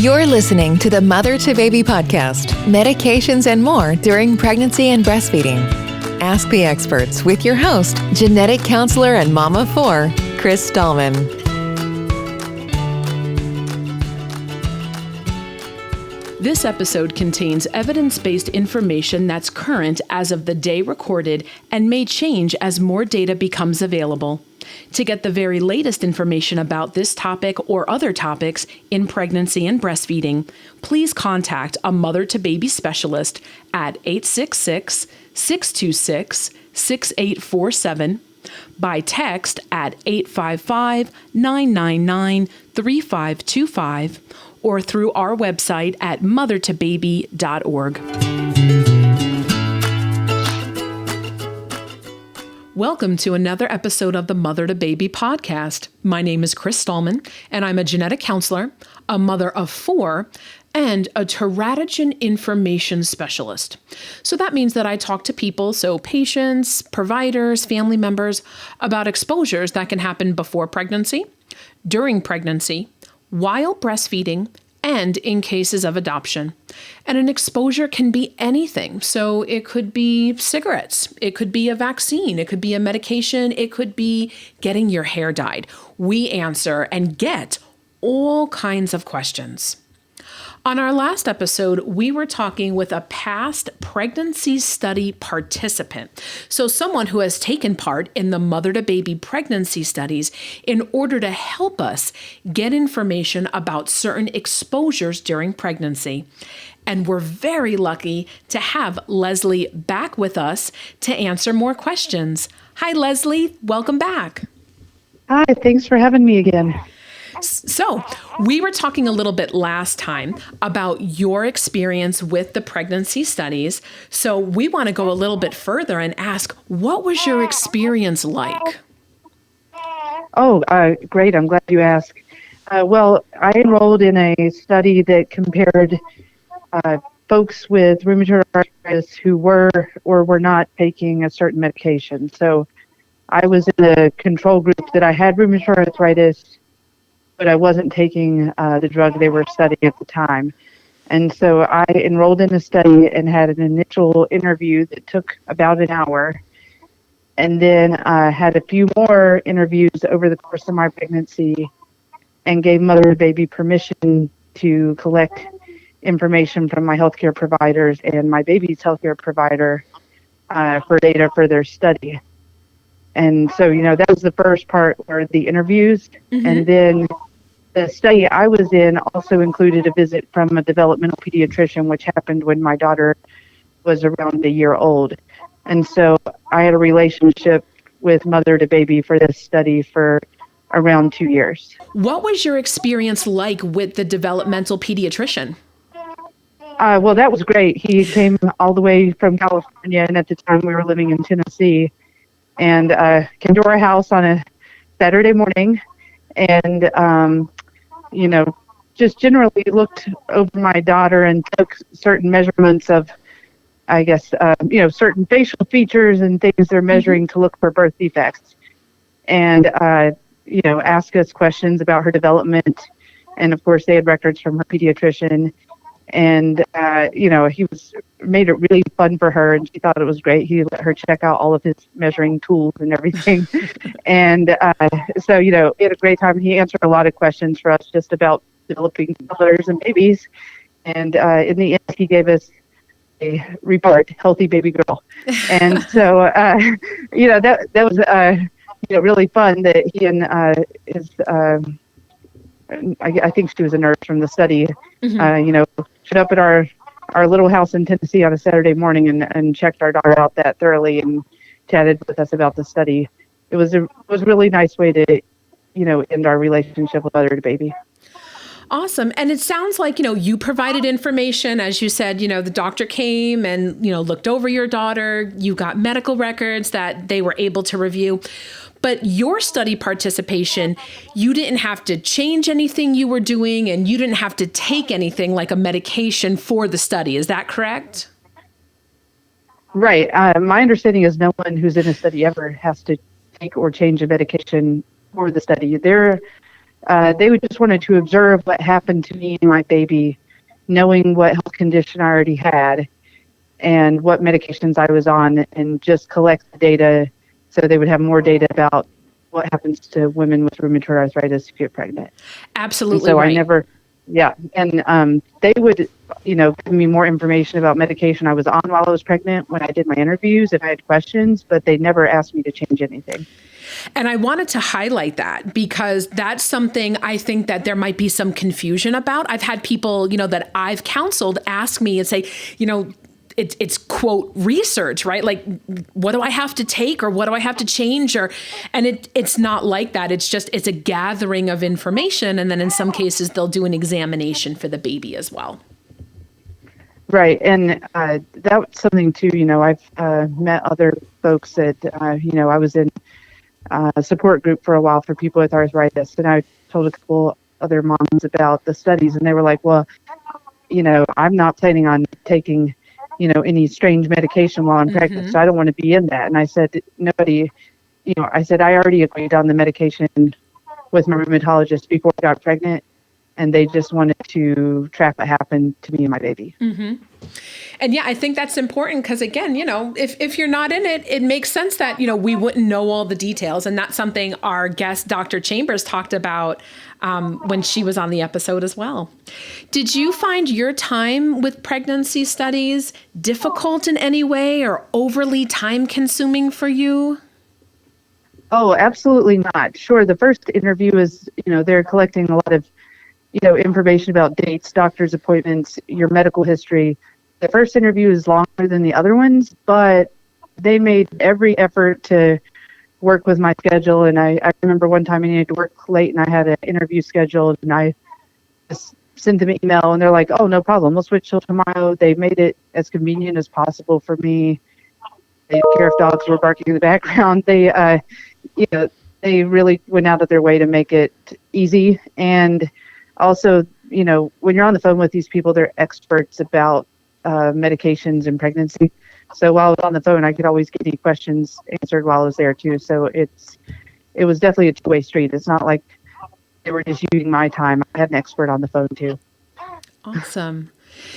You're listening to the Mother to Baby podcast, medications and more during pregnancy and breastfeeding. Ask the experts with your host, genetic counselor and mom of four, Chris Stallman. This episode contains evidence-based information that's current as of the day recorded and may change as more data becomes available. To get the very latest information about this topic or other topics in pregnancy and breastfeeding, please contact a mother-to-baby specialist at 866-626-6847, by text at 855-999-3525, or through our website at MotherToBaby.org. Welcome to another episode of the Mother to Baby podcast. My name is Chris Stallman, and I'm a genetic counselor, a mother of four, and a teratogen information specialist. So that means that I talk to people, so patients, providers, family members, about exposures that can happen before pregnancy, during pregnancy, while breastfeeding, and in cases of adoption. And an exposure can be anything. So it could be cigarettes, it could be a vaccine, it could be a medication, it could be getting your hair dyed. We answer and get all kinds of questions. On our last episode, we were talking with a past pregnancy study participant. So someone who has taken part in the mother-to-baby pregnancy studies in order to help us get information about certain exposures during pregnancy. And we're very lucky to have Leslie back with us to answer more questions. Hi, Leslie. Welcome back. Hi, thanks for having me again. So we were talking a little bit last time about your experience with the pregnancy studies. So we want to go a little bit further and ask, what was your experience like? Oh, great. I'm glad you asked. Well, I enrolled in a study that compared folks with rheumatoid arthritis who were or were not taking a certain medication. So I was in a control group that I had rheumatoid arthritis, but I wasn't taking the drug they were studying at the time. And so I enrolled in a study and had an initial interview that took about an hour. And then I had a few more interviews over the course of my pregnancy and gave mother-to-baby permission to collect information from my healthcare providers and my baby's healthcare provider for data for their study. And so, that was the first part, were the interviews. Mm-hmm. And then the study I was in also included a visit from a developmental pediatrician, which happened when my daughter was around a year old. And so I had a relationship with Mother to Baby for this study for around 2 years. What was your experience like with the developmental pediatrician? Well, that was great. He came all the way from California, and at the time we were living in Tennessee, and came to our house on a Saturday morning, and just generally looked over my daughter and took certain measurements of, I guess, certain facial features and things they're measuring to look for birth defects. And, ask us questions about her development. And of course, they had records from her pediatrician. And, he made it really fun for her, and she thought it was great. He let her check out all of his measuring tools and everything. And so, we had a great time. He answered a lot of questions for us just about developing mothers and babies. And in the end, he gave us a report, Healthy Baby Girl. And so, that was, really fun that he and his, I think she was a nurse from the study, showed up at our little house in Tennessee on a Saturday morning and checked our daughter out that thoroughly and chatted with us about the study. It was a really nice way to, end our relationship with Mother to Baby. Awesome. And it sounds like, you provided information. As you said, the doctor came and, looked over your daughter. You got medical records that they were able to review. But your study participation, you didn't have to change anything you were doing, and you didn't have to take anything like a medication for the study. Is that correct? Right. My understanding is no one who's in a study ever has to take or change a medication for the study. They're They would just wanted to observe what happened to me and my baby, knowing what health condition I already had and what medications I was on, and just collect the data so they would have more data about what happens to women with rheumatoid arthritis who get pregnant. Absolutely. And so right. I never, yeah. And they would, give me more information about medication I was on while I was pregnant when I did my interviews if I had questions, but they never asked me to change anything. And I wanted to highlight that because that's something I think that there might be some confusion about. I've had people, that I've counseled ask me and say, it's quote research, right? Like, what do I have to take or what do I have to change? And it's not like that. It's a gathering of information. And then in some cases, they'll do an examination for the baby as well. Right. And that's something too, I've met other folks that, I was in a support group for a while for people with arthritis. And I told a couple other moms about the studies, and they were like, well, I'm not planning on taking any strange medication while I'm pregnant, so I don't want to be in that. And I said, nobody, I already agreed on the medication with my rheumatologist before I got pregnant, and they just wanted to track what happened to me and my baby. Mm-hmm. And yeah, I think that's important because again, if you're not in it, it makes sense that, we wouldn't know all the details. And that's something our guest, Dr. Chambers, talked about when she was on the episode as well. Did you find your time with pregnancy studies difficult in any way or overly time consuming for you? Oh, absolutely not. Sure. The first interview is, they're collecting a lot of, information about dates, doctor's appointments, your medical history. The first interview is longer than the other ones, but they made every effort to work with my schedule. And I remember one time I needed to work late and I had an interview scheduled, and I just sent them an email and they're like, oh, no problem. We'll switch till tomorrow. They made it as convenient as possible for me. They didn't care if dogs were barking in the background. They, they really went out of their way to make it easy. And also, when you're on the phone with these people, they're experts about medications and pregnancy. So while I was on the phone, I could always get any questions answered while I was there too. So it was definitely a two-way street. It's not like they were just using my time. I had an expert on the phone too. Awesome.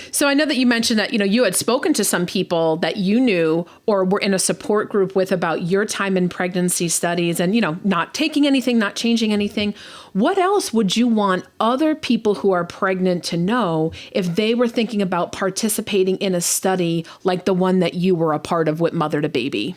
So I know that you mentioned that, you had spoken to some people that you knew or were in a support group with about your time in pregnancy studies and, not taking anything, not changing anything. What else would you want other people who are pregnant to know if they were thinking about participating in a study like the one that you were a part of with MotherToBaby?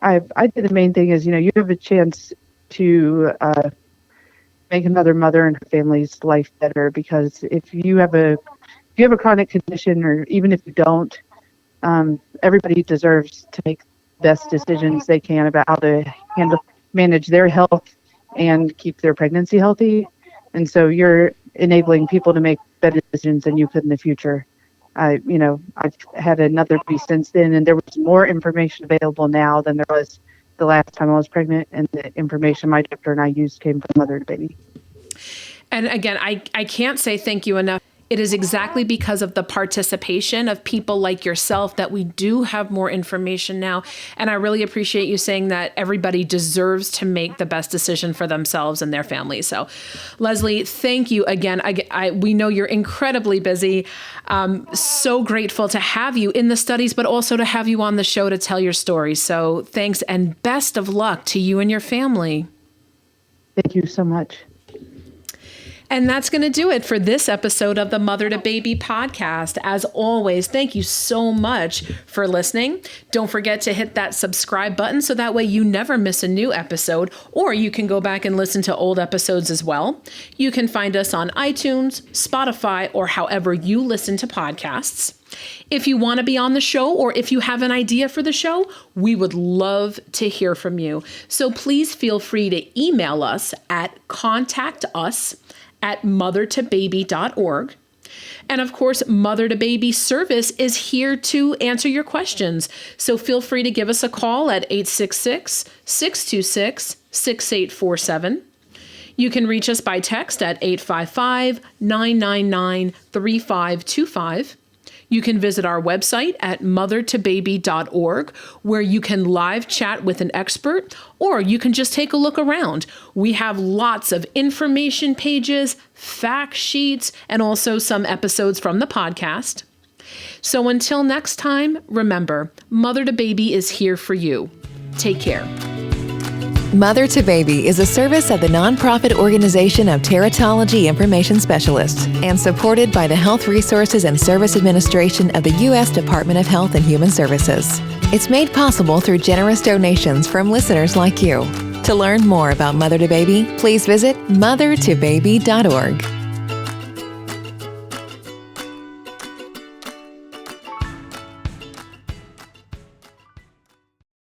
I think the main thing is, you have a chance to make another mother and her family's life better, because if you have a chronic condition, or even if you don't, everybody deserves to make the best decisions they can about how to manage their health and keep their pregnancy healthy. And so you're enabling people to make better decisions than you could in the future. I've had another baby since then, and there was more information available now than there was the last time I was pregnant, and the information my doctor and I used came from MotherToBaby. And again, I can't say thank you enough. It is exactly because of the participation of people like yourself that we do have more information now. And I really appreciate you saying that everybody deserves to make the best decision for themselves and their families. So, Leslie, thank you again. We know you're incredibly busy. So grateful to have you in the studies, but also to have you on the show to tell your story. So thanks, and best of luck to you and your family. Thank you so much. And that's going to do it for this episode of the MotherToBaby podcast. As always, thank you so much for listening. Don't forget to hit that subscribe button so that way you never miss a new episode, or you can go back and listen to old episodes as well. You can find us on iTunes, Spotify, or however you listen to podcasts. If you want to be on the show, or if you have an idea for the show, we would love to hear from you. So please feel free to email us at contactus@mothertobaby.org. And of course, MotherToBaby service is here to answer your questions. So feel free to give us a call at 866-626-6847. You can reach us by text at 855-999-3525. You can visit our website at MotherToBaby.org, where you can live chat with an expert, or you can just take a look around. We have lots of information pages, fact sheets, and also some episodes from the podcast. So until next time, remember, Mother to Baby is here for you. Take care. Mother to Baby is a service of the nonprofit organization of Teratology Information Specialists and supported by the Health Resources and Service Administration of the U.S. Department of Health and Human Services. It's made possible through generous donations from listeners like you. To learn more about Mother to Baby, please visit mothertobaby.org.